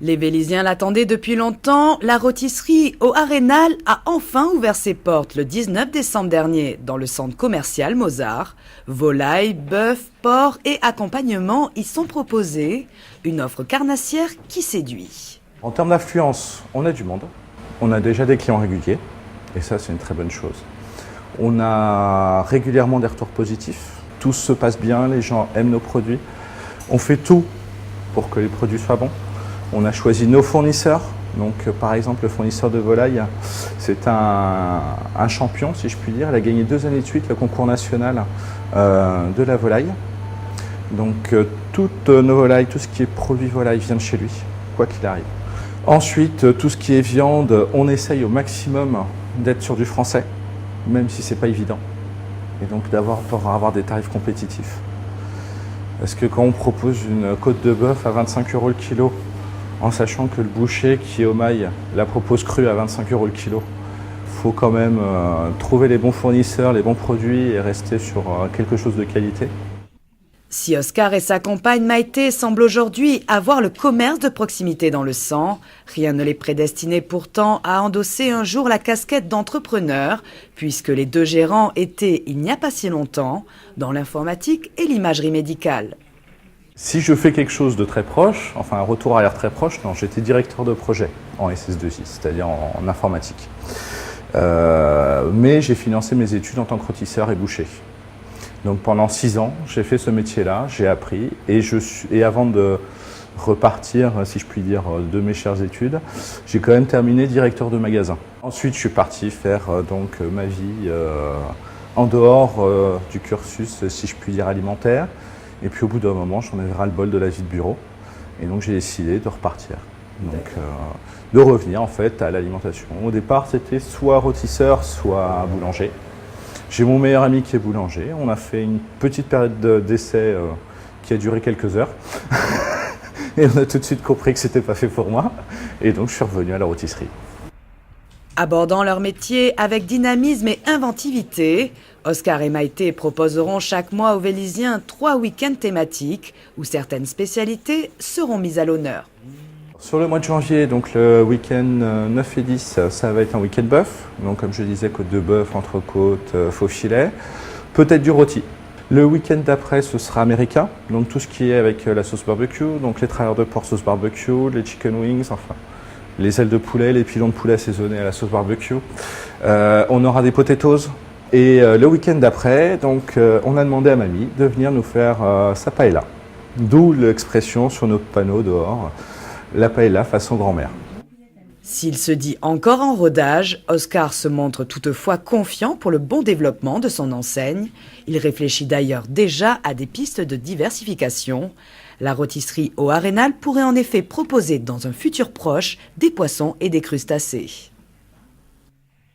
Les Vélysiens l'attendaient depuis longtemps, la rôtisserie au Arénal a enfin ouvert ses portes le 19 décembre dernier dans le centre commercial Mozart. Volaille, bœuf, porc et accompagnement y sont proposés, une offre carnassière qui séduit. En termes d'affluence, on a du monde, on a déjà des clients réguliers et ça c'est une très bonne chose. On a régulièrement des retours positifs, tout se passe bien, les gens aiment nos produits. On fait tout pour que les produits soient bons. On a choisi nos fournisseurs, donc par exemple le fournisseur de volaille, c'est un champion si je puis dire, il a gagné 2 années de suite le concours national de la volaille. Donc toutes nos volailles, tout ce qui est produit volaille vient de chez lui, quoi qu'il arrive. Ensuite, tout ce qui est viande, on essaye au maximum d'être sur du français, même si c'est pas évident, et donc pour avoir des tarifs compétitifs. Parce que quand on propose une côte de bœuf à 25 € le kilo, en sachant que le boucher qui est au mail la propose crue à 25 € le kilo, il faut quand même trouver les bons fournisseurs, les bons produits et rester sur quelque chose de qualité. Si Oscar et sa compagne Maïté semblent aujourd'hui avoir le commerce de proximité dans le sang, rien ne les prédestinait pourtant à endosser un jour la casquette d'entrepreneur, puisque les deux gérants étaient, il n'y a pas si longtemps, dans l'informatique et l'imagerie médicale. Si je fais quelque chose de très proche, enfin un retour arrière très proche, non, j'étais directeur de projet en SS2I, c'est-à-dire en informatique. Mais j'ai financé mes études en tant que rôtisseur et boucher. Donc pendant 6 ans, j'ai fait ce métier-là, j'ai appris et avant de repartir, si je puis dire, de mes chères études, j'ai quand même terminé directeur de magasin. Ensuite, je suis parti faire donc ma vie en dehors du cursus, si je puis dire, alimentaire. Et puis au bout d'un moment, j'en avais ras-le-bol de la vie de bureau. Et donc j'ai décidé de repartir. Donc de revenir en fait à l'alimentation. Au départ, c'était soit rôtisseur, soit boulanger. J'ai mon meilleur ami qui est boulanger. On a fait une petite période d'essai qui a duré quelques heures. Et on a tout de suite compris que c'était pas fait pour moi. Et donc je suis revenu à la rôtisserie. Abordant leur métier avec dynamisme et inventivité, Oscar et Maïté proposeront chaque mois aux Vélysiens 3 week-ends thématiques où certaines spécialités seront mises à l'honneur. Sur le mois de janvier, donc le week-end 9 et 10, ça va être un week-end bœuf. Donc comme je disais, côte de bœuf, entrecôte, faux filet, peut-être du rôti. Le week-end d'après, ce sera américain, donc tout ce qui est avec la sauce barbecue, donc les travers de porc sauce barbecue, les chicken wings, enfin les ailes de poulet, les pilons de poulet assaisonnés à la sauce barbecue. On aura des potatoes. Et le week-end d'après, donc on a demandé à mamie de venir nous faire sa paella. D'où l'expression sur notre panneau dehors, la paella façon grand-mère. S'il se dit encore en rodage, Oscar se montre toutefois confiant pour le bon développement de son enseigne. Il réfléchit d'ailleurs déjà à des pistes de diversification. La rôtisserie au Arénal pourrait en effet proposer dans un futur proche des poissons et des crustacés.